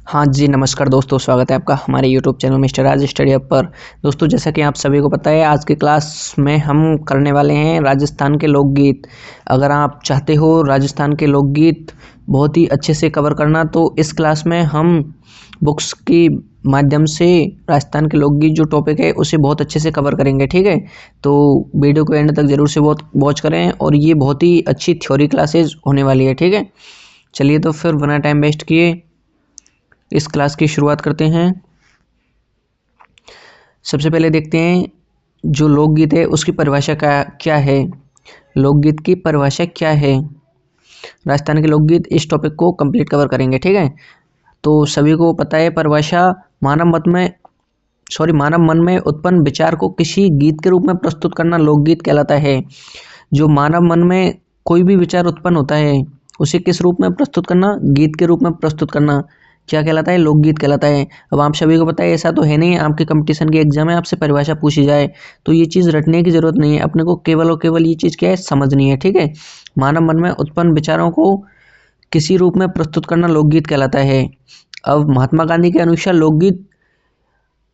हाँ जी, नमस्कार दोस्तों, स्वागत है आपका हमारे यूट्यूब चैनल मिस्टर राज स्टडी हब पर। दोस्तों, जैसा कि आप सभी को पता है, आज की क्लास में हम करने वाले हैं राजस्थान के लोकगीत। अगर आप चाहते हो राजस्थान के लोकगीत बहुत ही अच्छे से कवर करना, तो इस क्लास में हम बुक्स की माध्यम से राजस्थान के लोकगीत जो टॉपिक है उसे बहुत अच्छे से कवर करेंगे। ठीक है, तो वीडियो को एंड तक ज़रूर से बहुत वॉच करें, और ये बहुत ही अच्छी थ्योरी क्लासेज होने वाली है। ठीक है, चलिए तो फिर बिना टाइम वेस्ट किए इस क्लास की शुरुआत करते हैं। सबसे पहले देखते हैं जो लोकगीत है उसकी परिभाषा क्या है। लोकगीत की परिभाषा क्या है, राजस्थान के लोकगीत, इस टॉपिक को कंप्लीट कवर करेंगे। ठीक है, तो सभी को पता है परिभाषा, मानव मन में उत्पन्न विचार को किसी गीत के रूप में प्रस्तुत करना लोकगीत कहलाता है। जो मानव मन में कोई भी विचार उत्पन्न होता है उसे किस रूप में प्रस्तुत करना, गीत के रूप में प्रस्तुत करना, क्या कहलाता है, लोकगीत कहलाता है। अब आप सभी को पता है, ऐसा तो है नहीं आपके कंपटीशन के एग्जाम में आपसे परिभाषा पूछी जाए तो ये चीज़ रटने की जरूरत नहीं है, अपने को केवल और केवल ये चीज़ क्या है, समझनी है। ठीक है, मानव मन में उत्पन्न विचारों को किसी रूप में प्रस्तुत करना लोकगीत कहलाता है। अब महात्मा गांधी के अनुसार लोकगीत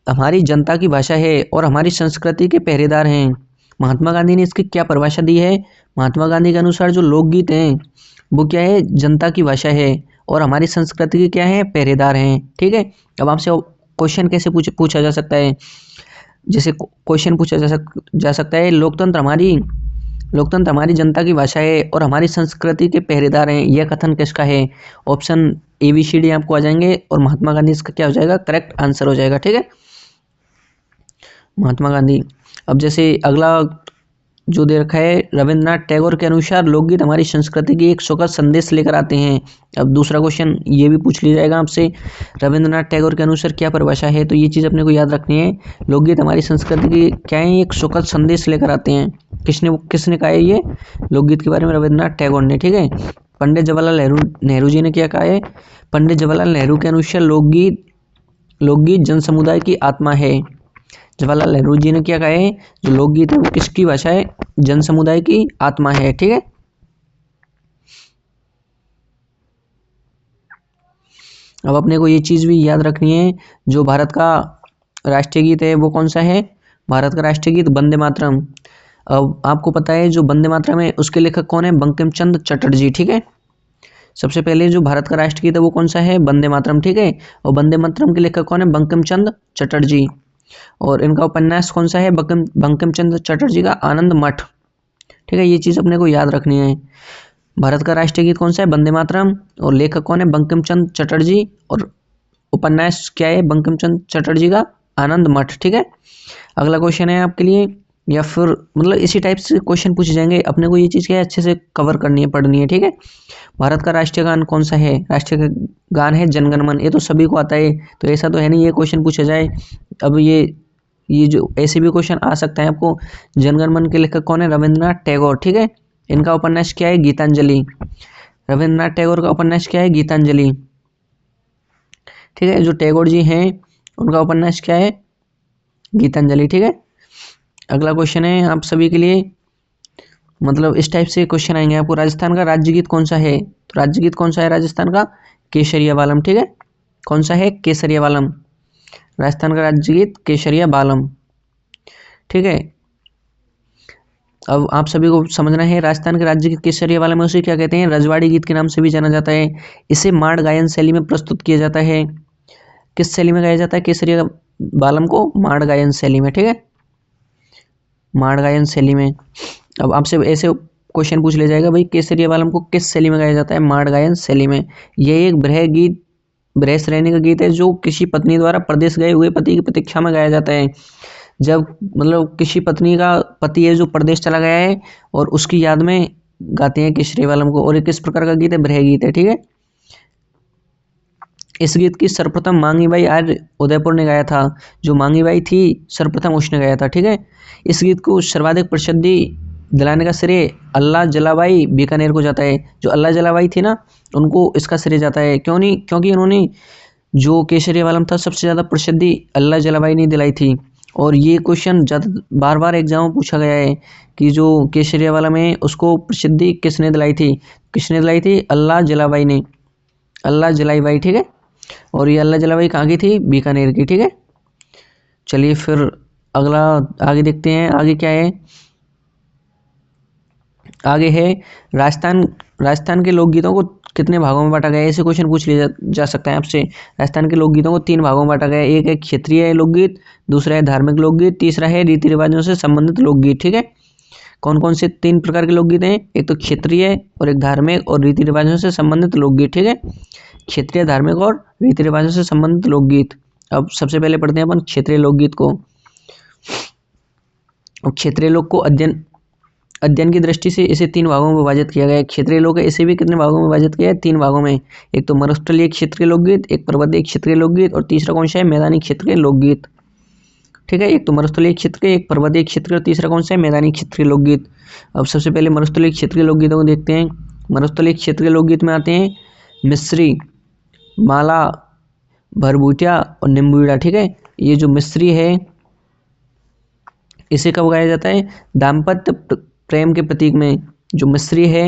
हमारी जनता की भाषा है और हमारी संस्कृति के पहरेदार हैं। महात्मा गांधी ने इसकी क्या परिभाषा दी है, महात्मा गांधी के अनुसार जो लोकगीत हैं वो क्या है, जनता की भाषा है और हमारी संस्कृति के क्या है, पहरेदार हैं। ठीक है, अब आपसे क्वेश्चन कैसे पूछा जा सकता है, जैसे क्वेश्चन पूछा जा सकता है, लोकतंत्र हमारी जनता की भाषा है और हमारी संस्कृति के पहरेदार हैं, यह कथन किसका है। ऑप्शन ABCD आपको आ जाएंगे और महात्मा गांधी इसका क्या हो जाएगा, करेक्ट आंसर हो जाएगा। ठीक है, महात्मा गांधी। अब जैसे अगला जो दे रखा है, रविंद्रनाथ टैगोर के अनुसार लोकगीत हमारी संस्कृति की एक सुखद संदेश लेकर आते हैं। अब दूसरा क्वेश्चन ये भी पूछ लिया जाएगा आपसे, रविंद्रनाथ टैगोर के अनुसार क्या परिभाषा है, तो ये चीज़ अपने को याद रखनी है। लोकगीत हमारी संस्कृति की क्या है, एक सुखद संदेश लेकर आते हैं। किसने कहा है ये लोकगीत के बारे में, रविंद्रनाथ टैगोर ने। ठीक है, पंडित जवाहरलाल नेहरू जी ने क्या कहा है, पंडित जवाहरलाल नेहरू के अनुसार लोकगीत जन समुदाय की आत्मा है। जवाहरलाल नेहरू जी ने क्या कहा है, जो लोकगीत है वो किसकी भाषा है, जन समुदाय की आत्मा है। ठीक है, अब अपने को ये चीज़ भी याद रखनी है, जो भारत का राष्ट्रीय गीत है वो कौन सा है, भारत का राष्ट्रीय गीत वंदे मातरम। अब आपको पता है जो वंदे मातरम है उसके लेखक कौन है, बंकिम चंद्र चटर्जी। ठीक है, सबसे पहले जो भारत का राष्ट्रीय गीत है वो कौन सा है, वंदे मातरम। ठीक है, और वंदे मातरम के लेखक कौन है, बंकिम चंद्र चटर्जी। और इनका उपन्यास कौन सा है, बंकिम चंद्र चटर्जी का आनंद मठ। ठीक है, ये चीज़ अपने को याद रखनी है। भारत का राष्ट्रीय गीत कौन सा है, वंदे मातरम, और लेखक कौन है, बंकिम चंद्र चटर्जी, और उपन्यास क्या है, बंकिम चंद्र चटर्जी का आनंद मठ। ठीक है, अगला क्वेश्चन है आपके लिए, या फिर मतलब इसी टाइप से क्वेश्चन पूछे जाएंगे, अपने को ये चीज़ क्या है, अच्छे से कवर करनी है, पढ़नी है। ठीक है, भारत का राष्ट्रीय गान कौन सा है, राष्ट्रीय गान है जनगण मन, ये तो सभी को आता है, तो ऐसा तो है नहीं ये क्वेश्चन पूछा जाए। अब ये जो ऐसे भी क्वेश्चन आ सकता है आपको, जनगण मन के लेखक कौन है, रविंद्रनाथ टैगोर। ठीक है, इनका उपन्यास क्या है, गीतांजलि। रविंद्रनाथ टैगोर का उपन्यास क्या है, गीतांजलि। ठीक है, जो टैगोर जी हैं उनका उपन्यास क्या है, गीतांजलि। ठीक है, अगला क्वेश्चन है आप सभी के लिए, मतलब इस टाइप से क्वेश्चन आएंगे आपको, राजस्थान का राज्य गीत कौन सा है, तो राज्य गीत कौन सा है राजस्थान का, केसरिया बालम। ठीक है, कौन सा है, केसरिया बालम, राजस्थान का राज्य गीत केसरिया बालम। ठीक है, अब आप सभी को समझना है, राजस्थान के राज्य गीत केसरिया बालम में उसे क्या कहते हैं, रजवाड़ी गीत के नाम से भी जाना जाता है। इसे माड़ गायन शैली में प्रस्तुत किया जाता है। किस शैली में गाया जाता है केसरिया बालम को, माड़ गायन शैली में। ठीक है, माड़ गायन शैली में। अब आपसे ऐसे क्वेश्चन पूछ लिया जाएगा, भाई केसरिया बालम को किस शैली में गाया जाता है, माड़ गायन शैली में। यह एक ब्रह श्रेणी का गीत है जो किसी पत्नी द्वारा प्रदेश गए हुए पति की प्रतीक्षा में गाया जाता है। जब मतलब किसी पत्नी का पति है जो प्रदेश चला गया है और उसकी याद में गाते हैं केसरिया बालम को, और ये किस प्रकार का गीत है, ब्रह गीत है। ठीक है, इस गीत की सर्वप्रथम मांगी बाई आर्य उदयपुर ने गाया था, जो मांगी बाई थी सर्वप्रथम उसने गाया था। ठीक है, इस गीत को सर्वाधिक प्रसिद्धि दिलाने का श्रेय अल्लाह जलाबाई बीकानेर को जाता है। जो अल्लाह जलाबाई थी ना, उनको इसका श्रेय जाता है, क्यों नहीं, क्योंकि उन्होंने जो केसरिया बालम था सबसे ज़्यादा प्रसिद्धि अल्लाह जलाबाई ने दिलाई थी। और ये क्वेश्चन बार बार एग्जाम में पूछा गया है कि जो केसरिया बालम है उसको प्रसिद्धि किसने दिलाई थी, अल्लाह जलाबाई ने, अल्लाह जलाई बाई। ठीक है, और ये अल्लाह जलाबाई कहाँ की थी? बीकानेर की। ठीक है, चलिए फिर अगला आगे देखते हैं। आगे क्या है? आगे है राजस्थान। राजस्थान के लोकगीतों को कितने भागों में बांटा गया है? ऐसे क्वेश्चन पूछ लिया जा सकता है आपसे। राजस्थान के लोकगीतों को 3 भागों में बांटा गया है। एक है क्षेत्रीय लोकगीत, दूसरा है धार्मिक लोकगीत, तीसरा है रीति रिवाजों से संबंधित लोकगीत। ठीक है, कौन कौन से 3 प्रकार के लोकगीत हैं? एक तो क्षेत्रीय और एक धार्मिक और रीति रिवाजों से संबंधित लोकगीत। ठीक है, क्षेत्रीय, धार्मिक और रीति रिवाजों से संबंधित लोकगीत। अब सबसे पहले पढ़ते हैं अपन क्षेत्रीय लोकगीत को। क्षेत्रीय लोक को अध्ययन की दृष्टि से इसे 3 भागों में विभाजित किया गया है। क्षेत्रीय लोक है, इसे भी कितने भागों में विभाजित किया है? 3 भागों में। एक तो मरुस्थलीय क्षेत्रीय लोकगीत, एक पर्वतीय क्षेत्रीय लोकगीत और तीसरा कौन सा है? मैदानी क्षेत्रीय लोकगीत। ठीक है, एक तो मरुस्थलीय क्षेत्रीय, एक पर्वतीय क्षेत्रीय और तीसरा कौन सा है? मैदानी क्षेत्रीय लोकगीत। अब सबसे पहले मरुस्थलीय क्षेत्रीय लोकगीतों को देखते हैं। मरुस्थलीय क्षेत्रीय लोकगीत में आते हैं मिस्री, माला, भरभूटिया और निम्बुड़ा। ठीक है, ये जो मिस्री है इसे कब गाया जाता है? दाम्पत्य प्रेम के प्रतीक में। जो मिस्री है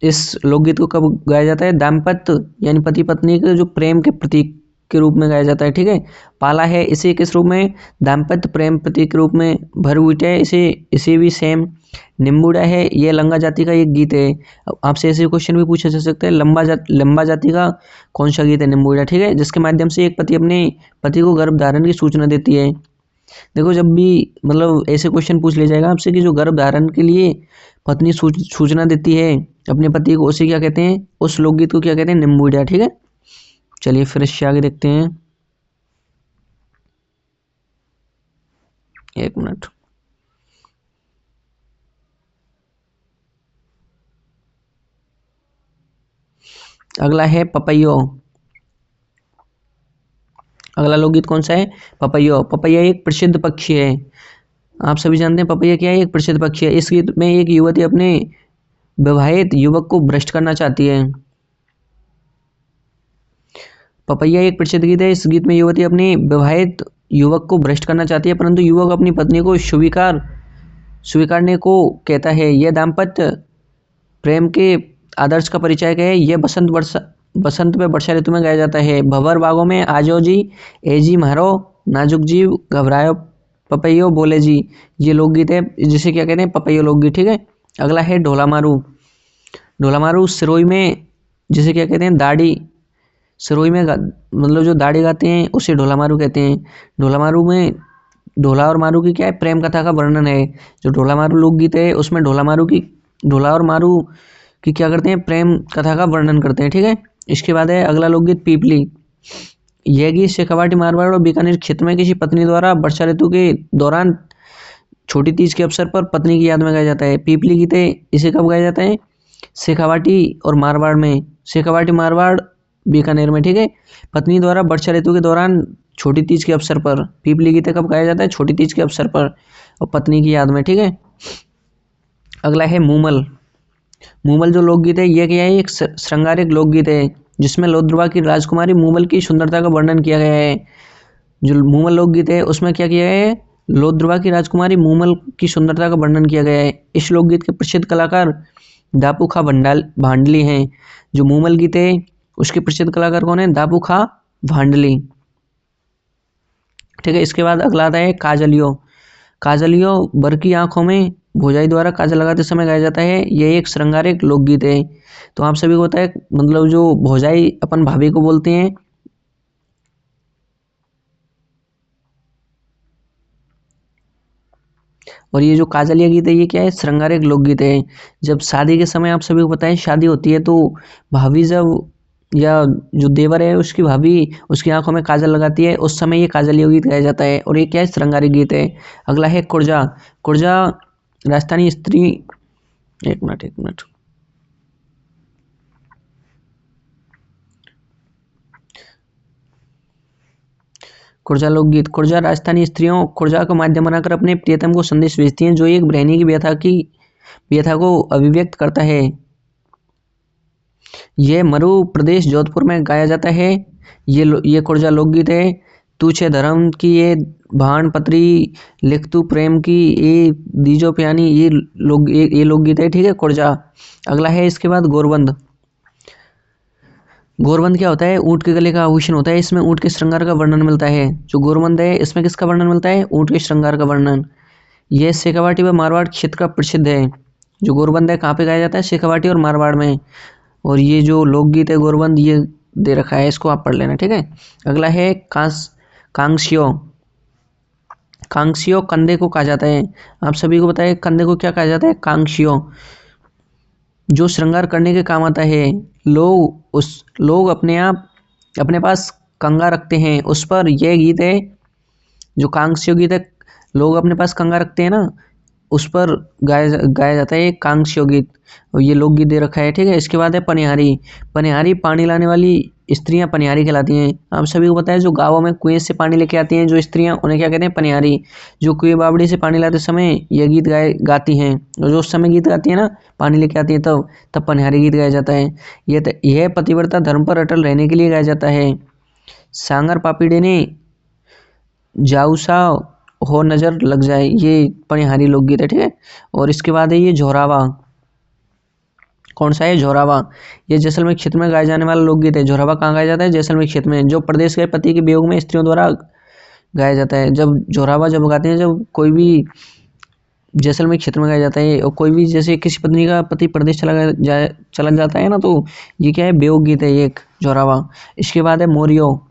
इस लोकगीत को कब गाया जाता है? दाम्पत्य यानी पति पत्नी के जो प्रेम के प्रतीक के रूप में गाया जाता है। ठीक है, पाला है इसे किस रूप में? दाम्पत्य प्रेम प्रतीक के रूप में। भरभूटिया इसे भी सेम। निम्बुड़ा है ये लंगा जाति का एक गीत है। अब आपसे ऐसे क्वेश्चन भी पूछा जा सकता है, लंबा जाति का कौन सा गीत है? निम्बुड़ा। ठीक है, जिसके माध्यम से एक पति अपने पति को गर्भ धारण की सूचना देती है। देखो, जब भी मतलब ऐसे क्वेश्चन पूछ लिया जाएगा आपसे कि जो गर्भ धारण के लिए पत्नी सूचना देती है अपने पति को, उसे क्या कहते हैं? उस लोकगीत को क्या कहते हैं? निम्बुड़ा। ठीक है, चलिए फिर इससे आगे देखते हैं। एक मिनट। अगला है पपैयो। अगला लोकगीत कौन सा है? पपैयो। पपैया एक प्रसिद्ध पक्षी है। आप सभी जानते हैं पपैया क्या है? एक प्रसिद्ध पक्षी है। इस गीत में एक युवती अपने विवाहित युवक को भ्रष्ट करना चाहती है। पपैया एक प्रसिद्ध गीत है। इस गीत में युवती अपने विवाहित युवक को भ्रष्ट करना चाहती है, परंतु युवक अपनी पत्नी को स्वीकारने को कहता है। यह दाम्पत्य प्रेम के आदर्श का परिचय है। यह बसंत में वर्षा ऋतु में गाया जाता है। भंवर बागों में आजो जी, एजी म्हारो नाजुक जीव घबरायो पपैयो बोले जी। ये लोकगीत है जिसे क्या कहते हैं? पपैयो लोकगीत। ठीक है, अगला है ढोला मारू। ढोला मारू सिरोही में जिसे क्या कहते हैं? दाढ़ी। सिरोही में मतलब जो दाढ़ी गाते हैं उसे ढोला मारू कहते हैं। ढोला मारू में ढोला और मारू की क्या है? प्रेम कथा का वर्णन है। जो ढोला मारू लोकगीत है उसमें ढोला और मारू की क्या करते हैं? प्रेम कथा का वर्णन करते हैं। ठीक है, इसके बाद है अगला लोकगीत पीपली। यह गीत शेखावाटी, मारवाड़ और बीकानेर क्षेत्र में किसी पत्नी द्वारा वर्षा ऋतु के दौरान छोटी तीज के अवसर पर पत्नी की याद में गाया जाता है। पीपली गीत है इसे कब गाया जाता है? शेखावाटी और मारवाड़ में। शेखावाटी, मारवाड़, बीकानेर में। ठीक है, पत्नी द्वारा वर्षा ऋतु के दौरान छोटी तीज के अवसर पर पीपली गीत कब गाया जाता है? छोटी तीज के अवसर पर और पत्नी की याद में। ठीक है, अगला है मूमल। मूमल जो लोकगीत है यह क्या है? एक श्रृंगारिक लोकगीत है जिसमें लोद्रवा की राजकुमारी मूमल की सुंदरता का वर्णन किया गया है। जो मूमल लोकगीत है उसमें क्या किया गया है? लोद्रवा की राजकुमारी मूमल की सुंदरता का वर्णन किया गया है। इस लोकगीत के प्रसिद्ध कलाकार दापू खा भांडली हैं। जो मूमल गीत है उसके प्रसिद्ध कलाकार कौन है? दापू खा भांडली। ठीक है, इसके बाद अगला आता है काजलियो। काजलियो बर की आंखों में भौजाई द्वारा काजल लगाते समय गाया जाता है। यह एक श्रृंगारिक लोकगीत है। तो आप सभी को पता है मतलब जो भौजाई अपन भाभी को बोलते हैं, और ये जो काजलिया गीत है ये क्या है? श्रृंगारिक लोकगीत है। जब शादी के समय आप सभी को पता है शादी होती है तो भाभी जब या जो देवर है उसकी भाभी उसकी आंखों में काजल लगाती है, उस समय ये काजलिया गीत गाया जाता है और ये क्या है? श्रृंगारिक गीत है। अगला है कुर्जा। कुर्जा राजस्थानी स्त्री। एक मिनट। कुर्जा लोकगीत। कुर्जा राजस्थानी स्त्रियों कुर्जा को माध्यम बनाकर अपने प्रियतम को संदेश भेजती हैं, जो एक बहनी की व्यथा को अभिव्यक्त करता है। यह मरु प्रदेश जोधपुर में गाया जाता है। ये कुर्जा लोकगीत है। तू छे धर्म की ये भान पत्री लिख तू प्रेम की ये दीजो प्यानी, ये लोकगीत है। ठीक है, कुर्जा। अगला है इसके बाद गोरबंद। गौरबंद क्या होता है? ऊँट के गले का आभूषण होता है। इसमें ऊँट के श्रृंगार का वर्णन मिलता है। जो गौरबंद है इसमें किसका वर्णन मिलता है? ऊँट के श्रृंगार का वर्णन। यह शेखावाटी व मारवाड़ क्षेत्र का प्रसिद्ध है। जो गौरबंद है कहाँ पे गाया जाता है? शेखावाटी और मारवाड़ में। और ये जो लोकगीत है गौरबंद, ये दे रखा है, इसको आप पढ़ लेना, ठीक है। अगला है कांस्यो। कांस्यो कंधे को कहा जाता है। आप सभी को पता है कंधे को क्या कहा जाता है? कांस्यो। जो श्रृंगार करने के काम आता है। लोग अपने पास कंगा रखते हैं, उस पर यह गीत है। जो कांस्यो गीत है, लोग अपने पास कंगा रखते हैं ना, उस पर गाया जाता है एक कांस्यो गीत। और ये लोकगीत दे रखा है, ठीक है। इसके बाद है पनिहारी। पनिहारी पानी लाने वाली स्त्रियां पनिहारी कहलाती हैं। आप सभी को पता है जो गाँवों में कुएं से पानी लेके आती हैं जो स्त्रियां, उन्हें क्या कहते हैं? पनिहारी। जो कुएं बावड़ी से पानी लाते समय यह गीत गाती हैं, और जो उस समय गीत गाती है ना, पानी लेके आती हैं, तब पनिहारी गीत गाया जाता है। यह पतिव्रता धर्म पर अटल रहने के लिए गाया जाता है। सांगर पापीड़े ने जाऊसा हो नजर लग जाए, ये पनिहारी लोकगीत है, ठीक है। और इसके बाद है ये झोरावा। कौन सा है? झोरावा। ये जैसलमेर क्षेत्र में गाया जाने वाला लोकगीत है। झोरावा कहाँ गाया जाता है? जैसलमेर क्षेत्र में। जो प्रदेश के पति के वियोग में स्त्रियों द्वारा गाया जाता है। जब झोरावा जब गाते हैं, जब कोई भी जैसलमेर क्षेत्र में गाया जाता है, और कोई भी जैसे किसी पत्नी का पति प्रदेश चला जाता है ना, तो ये क्या है? वियोग गीत है एक, झोरावा। इसके बाद है मोरियो।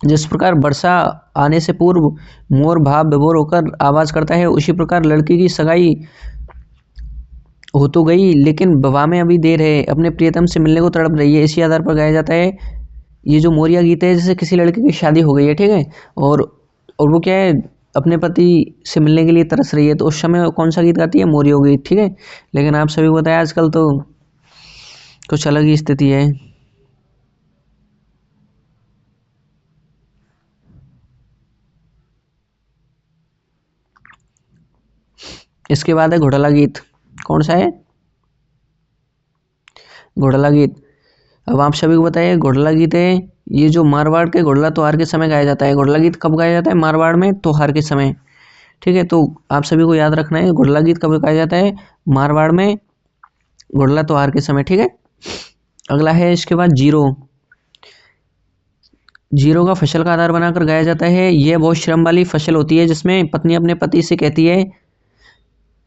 जिस प्रकार वर्षा आने से पूर्व मोर भाव विभोर होकर आवाज करता है, उसी प्रकार लड़की की सगाई हो तो गई, लेकिन विवाह में अभी देर है, अपने प्रियतम से मिलने को तड़प रही है, इसी आधार पर गाया जाता है। ये जो मोरिया गीत है, जैसे किसी लड़की की शादी हो गई है, ठीक है, और वो क्या है? अपने पति से मिलने के लिए तरस रही है, तो उस समय कौन सा गीत गाती है? मोरियो गीत, ठीक है। लेकिन आप सभी को बताया आजकल तो कुछ अलग ही स्थिति है। इसके बाद है घोटाला गीत। कौन सा है? घोटाला गीत। अब आप सभी को बताइए घोटाला गीत है, ये जो मारवाड़ के घोटाला त्योहार के समय गाया जाता है। घोटाला गीत कब गाया जाता है? मारवाड़ में त्योहार के समय, ठीक है। तो आप सभी को याद रखना है घोटाला गीत कब गाया जाता है? मारवाड़ में घोटाला त्योहार के समय, ठीक है। अगला है इसके बाद जीरो। जीरो का फसल का आधार बनाकर गाया जाता है। यह बहुत श्रम वाली फसल होती है, जिसमें पत्नी अपने पति से कहती है,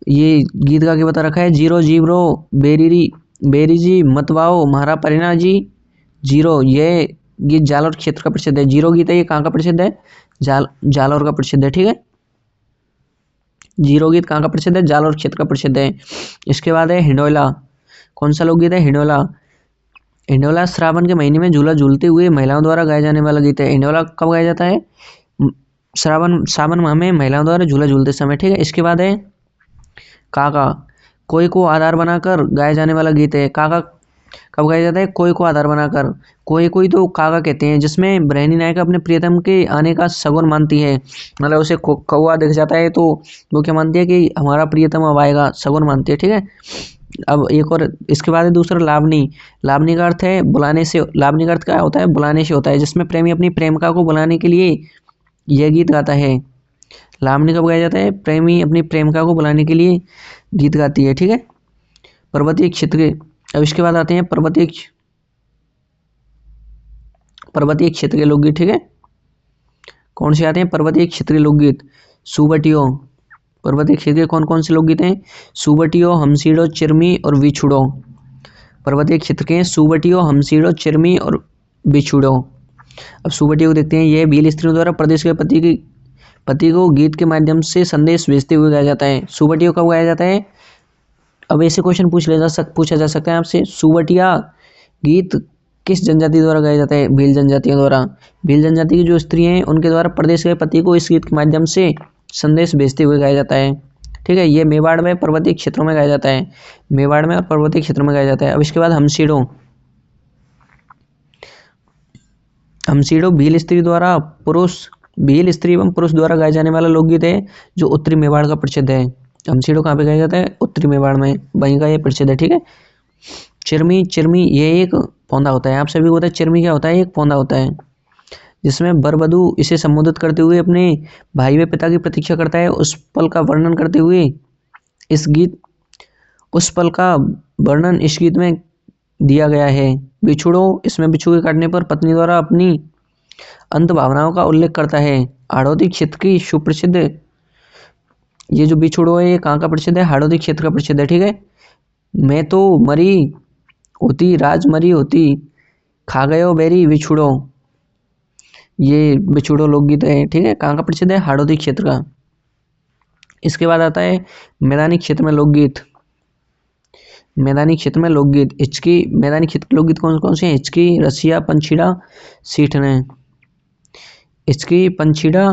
ये गीत गा के बता रखा है, जीरो जीवरो बेरी जी मतवाओ महारा परिना जी जीरो। ये गीत जालौर क्षेत्र का प्रसिद्ध है। जीरो गीत है, ये कहाँ का प्रसिद्ध है? जालौर का प्रसिद्ध है, ठीक है। जीरो गीत कहाँ का प्रसिद्ध है? जालौर क्षेत्र का प्रसिद्ध है। इसके बाद है हिंडोला। कौन सा लोकगीत है? हिंडोला। हिंडोला श्रावण के महीने में झूला झूलते हुए महिलाओं द्वारा गाया जाने वाला गीत है। हिंडोला कब गाया जाता है? सावन माह में महिलाओं द्वारा झूला झूलते समय, ठीक है। इसके बाद है काका। कोई को आधार बनाकर गाया जाने वाला गीत है। काका कब गाया जाता है? कोई को आधार बनाकर। कोई तो काका कहते हैं, जिसमें बृहणी नायिका अपने प्रियतम के आने का सगुन मानती है। मतलब उसे कौवा दिख जाता है तो वो क्या मानती है कि हमारा प्रियतम अब आएगा, सगुन मानती है, ठीक है। अब एक और इसके बाद है दूसरा लावनी। लावनी का अर्थ है बुलाने से। लावनी का अर्थ क्या होता है? बुलाने से होता है, जिसमें प्रेमी अपनी प्रेमिका को बुलाने के लिए यह गीत गाता है। लावनी कब गाया जाता है? प्रेमी अपनी प्रेमिका को बुलाने के लिए गीत गाती है, ठीक है। पर्वतीय क्षेत्र के, अब इसके बाद आते हैं पर्वतीय क्षेत्र के लोकगीत, ठीक है। कौन से आते हैं? पर्वतीय क्षेत्र के लोकगीत। सुबटियो। पर्वतीय क्षेत्र के कौन कौन से लोकगीत हैं? सुबटियो, हमसीड़ो, चिरमी और बिछुड़ो। पर्वतीय क्षेत्र के सुबटियो, हमसीड़ो, चिरमी और बिछुड़ो। अब सुबटियो को देखते हैं। यह भील स्त्रियों द्वारा प्रदेश के पति को गीत के माध्यम से संदेश भेजते हुए गाया जाता है। सुबटियो कब गाया जाता है? अब ऐसे क्वेश्चन पूछा जा सकता है आपसे। सुबटिया गीत किस जनजाति द्वारा गाया जाता है? भील जनजातियों द्वारा। भील जनजाति की जो स्त्री हैं उनके द्वारा प्रदेश के पति को इस गीत के माध्यम से संदेश भेजते हुए गाया जाता है, ठीक है। ये मेवाड़ में पर्वतीय क्षेत्रों में गाया जाता है। मेवाड़ में और पर्वतीय क्षेत्रों में गाया जाता है। अब इसके बाद हमसीड़ो। हमसीड़ो भील स्त्री एवं पुरुष द्वारा गाया जाने वाला लोकगीत है, जो उत्तरी मेवाड़ का प्रसिद्ध है। हमसीड़ो कहाँ पे गाया जाता है? उत्तरी मेवाड़ में, वहीं का ये प्रसिद्ध है, ठीक है। चिरमी ये एक पौधा होता है। आप सभी को पता है चिरमी क्या होता है? एक पौधा होता है, जिसमें वर वधू इसे संबोधित करते हुए अपने भाई व पिता की प्रतीक्षा करता है। उस पल का वर्णन इस गीत में दिया गया है। बिछुड़ो, इसमें बिच्छू के काटने पर पत्नी द्वारा अपनी अंत भावनाओं का उल्लेख करता है। हाड़ौती क्षेत्र की सुप्रसिद्ध, ये जो बिछुड़ो है ये कहाँ का प्रसिद्ध है? हाड़ौती क्षेत्र का प्रसिद्ध है, ठीक है। मैं तो मरी होती राज मरी होती, खा गयो बेरी बिछुड़ो, ये बिछुड़ो लोकगीत है, ठीक है। कहाँ का प्रसिद्ध है? हाड़ौती क्षेत्र का। इसके बाद आता है मैदानी क्षेत्र में लोकगीत। मैदानी क्षेत्र में लोकगीत, हिचकी। मैदानी क्षेत्र के लोकगीत कौन कौन से हैं? हिचकी, रसिया, पंछीड़ा, सीठने। हिचकी, पंछीड़ा,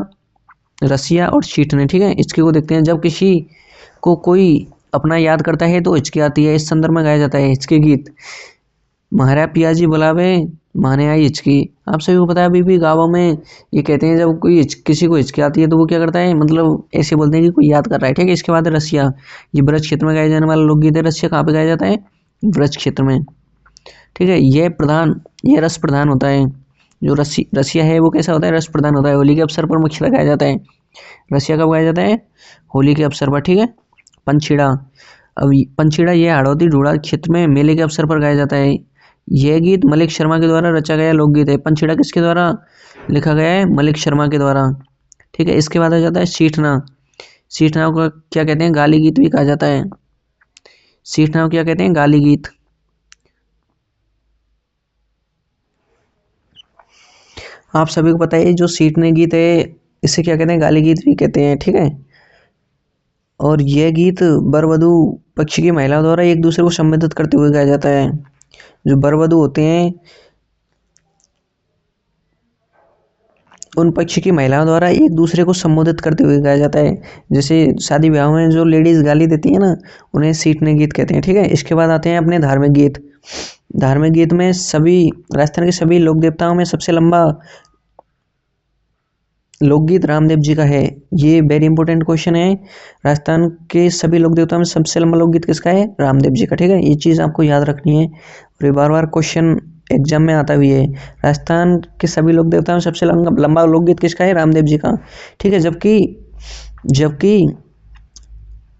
रसिया और सीठने, ठीक है। हिचकी को देखते हैं। जब किसी को कोई अपना याद करता है तो हिचकी आती है। इस संदर्भ में गाया जाता है हिचकी गीत। महाराज पियाजी बुलावे माने आई हिचकी। आप सभी को पता है अभी भी गाँवों में ये कहते हैं जब कोई किसी को हिचकी आती है तो वो क्या करता है, मतलब ऐसे बोलते हैं कि कोई याद कर रहा है, ठीक है। इसके बाद रसिया, ये ब्रज क्षेत्र में गाया जाने वाला लोकगीत है। रसिया कहाँ पे गाया जाता है? ब्रज क्षेत्र में, ठीक है। यह रस प्रधान होता है। जो रसिया है वो कैसा होता है? रस प्रधान होता है। होली के अवसर पर मुख्यतः गाया जाता है। रसिया कब गाया जाता है? होली के अवसर पर, ठीक है। पंछीड़ा, अब पंछीड़ा ये हाड़ौती ढूढ़ा क्षेत्र में मेले के अवसर पर गाया जाता है। यह गीत मलिक शर्मा के द्वारा रचा गया लोकगीत है। पंछीड़ा किसके द्वारा लिखा गया है? मलिक शर्मा के द्वारा, ठीक है। इसके बाद आ जाता है सीठना। सीठना को क्या कहते हैं? गाली गीत भी कहा जाता है। सीठना को क्या कहते हैं? गाली गीत। आप सभी को पता है जो सीठने गीत है इसे क्या कहते हैं? गाली गीत भी कहते हैं, ठीक है। और यह गीत वर वधू पक्ष की महिलाओं द्वारा एक दूसरे को संबोधित करते हुए गाया जाता है। जो वर वधू होते हैं उन पक्ष की महिलाओं द्वारा एक दूसरे को संबोधित करते हुए गाया जाता है। जैसे शादी ब्याह में जो लेडीज गाली देती है ना, उन्हें सीठने गीत कहते हैं, ठीक है। इसके बाद आते हैं अपने धार्मिक गीत। धार्मिक गीत में सभी राजस्थान के सभी लोक देवताओं में सबसे लंबा लोकगीत रामदेव जी का है। ये वेरी इंपॉर्टेंट क्वेश्चन है। राजस्थान के सभी लोक देवताओं में सबसे लंबा लोकगीत किसका है? रामदेव जी का, ठीक है। ये चीज़ आपको याद रखनी है और ये बार बार क्वेश्चन एग्जाम में आता भी है। राजस्थान के सभी लोक देवताओं में सबसे लंबा लोकगीत किसका है? रामदेव जी का, ठीक है। जबकि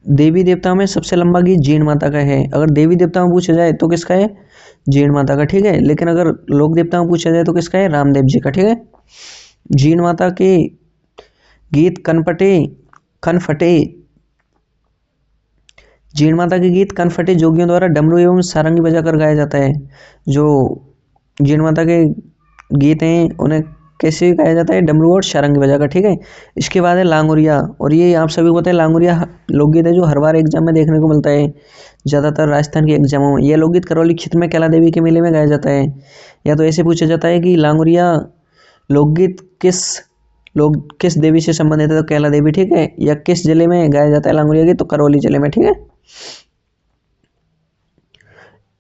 देवी देवताओं में सबसे लंबा गीत जीण माता का है। अगर देवी देवताओं में पूछा जाए तो किसका है? जीण माता का, ठीक है। लेकिन अगर लोक देवताओं में पूछा जाए तो किसका है? रामदेव जी का, ठीक है। जीण माता के गीत कनफटे जीण माता के गीत कनफटे जोगियों द्वारा डमरू एवं सारंगी बजाकर गाया जाता है। जो जीण माता के गीत हैं उन्हें कैसे गाया जाता है? डमरू और सारंगी बजाकर, ठीक है। इसके बाद है लांगुरिया, और ये आप सभी को पता है लांगुरिया लोकगीत है जो हर बार एग्जाम में देखने को मिलता है, ज़्यादातर राजस्थान के एग्जामों में। यह लोकगीत करौली क्षेत्र में कैला देवी के मेले में गाया जाता है। या तो ऐसे पूछा जाता है कि लांगुरिया लोकगीत किस देवी से संबंधित है? तो कैला देवी, ठीक है। या किस जिले में गाया जाता है लांगुरिया गीत? तो करौली जिले में, ठीक है।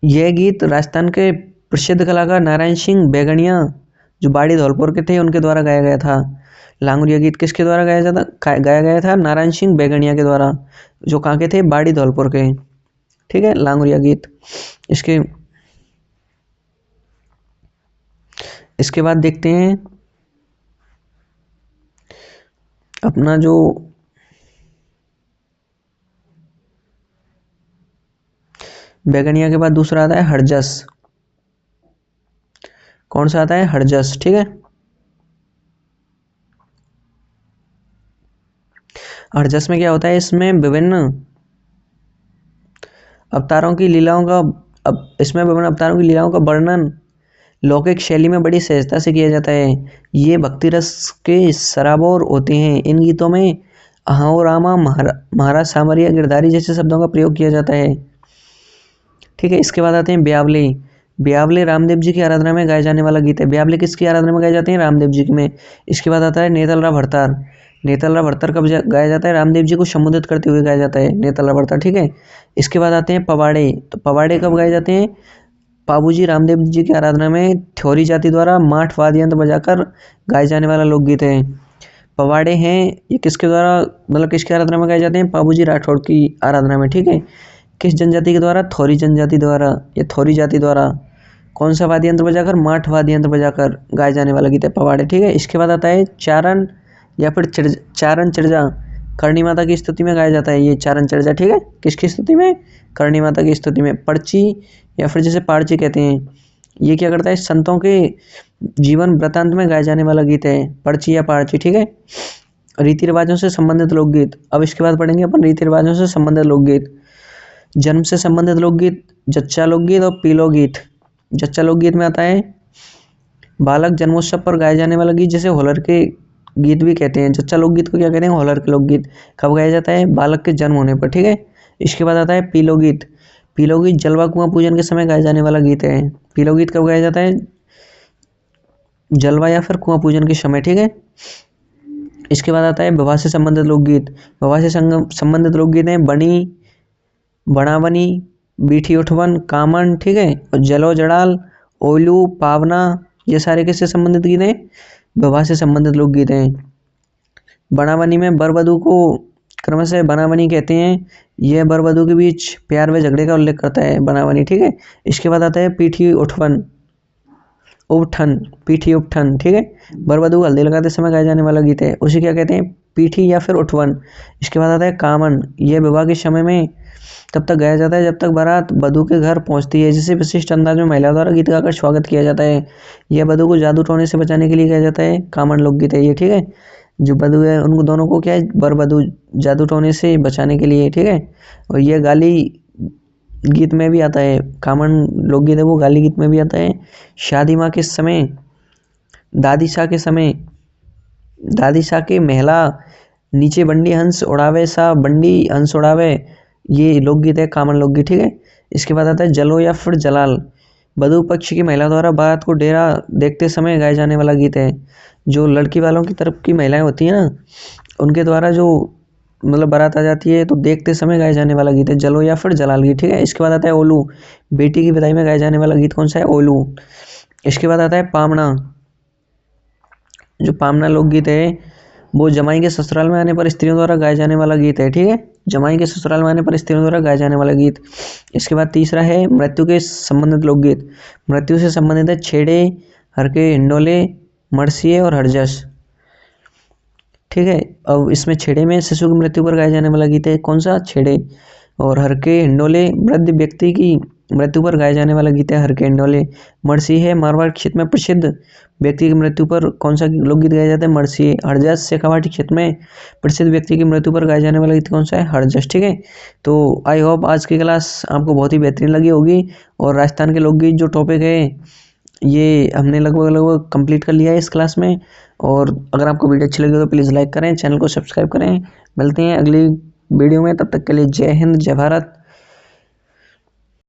यह गीत राजस्थान के प्रसिद्ध कलाकार नारायण सिंह बेगणिया जो बाड़ी धौलपुर के थे उनके द्वारा गाया गया था। लांगुरिया गीत किसके द्वारा गाया गया था? नारायण सिंह बेगणिया के द्वारा, जो कहाँ के थे? बाड़ी धौलपुर के, ठीक है। लांगुरिया गीत। इसके बाद देखते हैं अपना जो बेगनिया के बाद दूसरा आता है हरजस। कौन सा आता है? हरजस, ठीक है। हरजस में क्या होता है? इसमें विभिन्न अवतारों की लीलाओं का वर्णन लौकिक शैली में बड़ी सहजता से किया जाता है। ये भक्ति रस के सराबोर होते हैं। इन गीतों में अहो रामा, महाराज सामरिया, गिरधारी जैसे शब्दों का प्रयोग किया जाता है, ठीक है। इसके बाद आते हैं ब्यावले। ब्यावले रामदेव जी की आराधना में गाया जाने वाला गीत है। ब्यावले किसकी आराधना में गाए जाते हैं? रामदेव जी में। इसके बाद आता है नेतलरा भरतार। नेतलरा भरतार कब गाया जाता है? रामदेव जी को संबोधित करते हुए गाया जाता है नेतलरा भरतार, ठीक है। इसके बाद आते हैं पवाड़े। तो पवाड़े कब गाए जाते हैं? पाबूजी रामदेव जी की आराधना में थ्योरी जाति द्वारा माठ वाद्य यंत्र बजाकर गाए जाने वाला लोकगीत है। पवाड़े हैं ये किसके द्वारा, मतलब किसकी आराधना में गाए जाते हैं? पाबूजी राठौड़ की आराधना में, ठीक है। किस जनजाति के द्वारा? थोरी जनजाति द्वारा या थोरी जाति द्वारा। कौन सा वाद्य यंत्र बजाकर? माठ वाद्य यंत्र बजाकर गाए जाने वाला गीत है पवाड़े, ठीक है। इसके बाद आता है चारण या फिर चारण चर्जा। करणी माता की स्तुति में गाया जाता है ये चारण चर्चा, ठीक है। किसकी स्तुति में? करणी माता की स्तुति में। पर्ची या फिर जैसे पारची कहते हैं, ये क्या करता है, संतों के जीवन वृतांत में गाए जाने वाला गीत है, पर्ची या पारची। ठीक है। रीति रिवाजों से संबंधित लोकगीत, अब इसके बाद पढ़ेंगे अपन रीति रिवाजों से संबंधित लोकगीत। जन्म से संबंधित लोकगीत, जच्चा लोकगीत और पीलो गीत। जच्चा लोकगीत में आता है बालक जन्मोत्सव पर गाए जाने वाला गीत, जैसे होलर के गीत भी कहते हैं। जच्चा लोकगीत को क्या कहते हैं, होलर के लोकगीत। कब गाया जाता है, बालक के जन्म होने पर। ठीक है। इसके बाद आता है पीलो गीत। पीलो गीत जलवा कुआं पूजन के समय गाए जाने वाला गीत है। पीलो गीत कब गाया जाता है, जलवा या फिर कुआं पूजन के समय। ठीक है। इसके बाद आता है विवाह से संबंधित लोकगीत। विवाह से संबंधित लोकगीत है बनी, बनावनी, बीठी उठवन, कामन। ठीक है। और जलो जड़ाल, ओलू, पावना, ये सारे किससे संबंधित गीत हैं, विवाह से संबंधित लोकगीत हैं। बनावनी में वर वधू को क्रमशः बनावनी कहते हैं, यह वर वधू के बीच प्यार व झगड़े का उल्लेख करता है, बनावनी। ठीक है। इसके बाद आता है पीठी उठवन, उपठन, पीठी उपठन। ठीक है। वर वधू को हल्दी लगाते समय गाया जाने वाला गीत है, उसे क्या कहते हैं, पीठी या फिर उठवन। इसके बाद आता है कामन, यह विवाह के समय में तब तक गाया जाता है जब तक बारात वधू के घर पहुंचती है, जिसे विशिष्ट अंदाज में महिला द्वारा गीत गाकर स्वागत किया जाता है। यह वधू को जादू टोने से बचाने के लिए गाया जाता है, कामन लोकगीत है ये। ठीक है। जो वधू है उनको दोनों को क्या है, वर वधू जादू टोने से बचाने के लिए। ठीक है। और यह गाली गीत में भी आता है, कामन लोकगीत है वो गाली गीत में भी आता है। शादी माँ के समय, दादी शाह के समय, दादी शाह के महिला नीचे बंडी हंस उड़ावे सा बंडी हंस उड़ावे, ये लोकगीत है, कामन लोकगीत। ठीक है। इसके बाद आता है जलो या फिर जलाल, वधू पक्ष की महिला द्वारा बारात को डेरा देखते समय गाए जाने वाला गीत है। जो लड़की वालों की तरफ की महिलाएं होती हैं ना, उनके द्वारा जो मतलब बारात आ जाती है तो देखते समय गाए जाने वाला गीत है जलो या फिर जलाल गीत। ठीक है। इसके बाद आता है ओलू, बेटी की विदाई में गाए जाने वाला गीत कौन सा है, ओलू। इसके बाद आता है पामना। जो पामना लोकगीत है वो जमाई के ससुराल में आने पर स्त्रियों द्वारा गाए जाने वाला गीत है। ठीक है। जमाई के ससुराल में आने पर स्त्रियों द्वारा गाए जाने वाला गीत। इसके बाद तीसरा है मृत्यु के संबंधित लोकगीत। मृत्यु से संबंधित है छेड़े, हरके, हिंडोले, मरसिए और हरजस। ठीक है। अब इसमें छेड़े में शिशु की मृत्यु पर गाया जाने वाला गीत है, कौन सा, छेड़े। और हरके हिंडोले वृद्ध व्यक्ति की मृत्यु पर गाया जाने वाला गीत है, हरके हिंडोले। मरसी है मारवाड़ क्षेत्र में प्रसिद्ध व्यक्ति की मृत्यु पर कौन सा लोकगीत गाया जाता है, मरसी। हरजस शेखावाटी क्षेत्र में प्रसिद्ध व्यक्ति की मृत्यु पर गाया जाने वाला गीत कौन सा है, हरजस। ठीक है। तो आई होप आज की क्लास आपको बहुत ही बेहतरीन लगी होगी। और राजस्थान के लोकगीत जो टॉपिक है ये हमने लगभग कंप्लीट कर लिया है इस क्लास में। और अगर आपको वीडियो अच्छी लगी तो प्लीज़ लाइक करें, चैनल को सब्सक्राइब करें। मिलते हैं अगली वीडियो में, तब तक के लिए जय हिंद, जय भारत।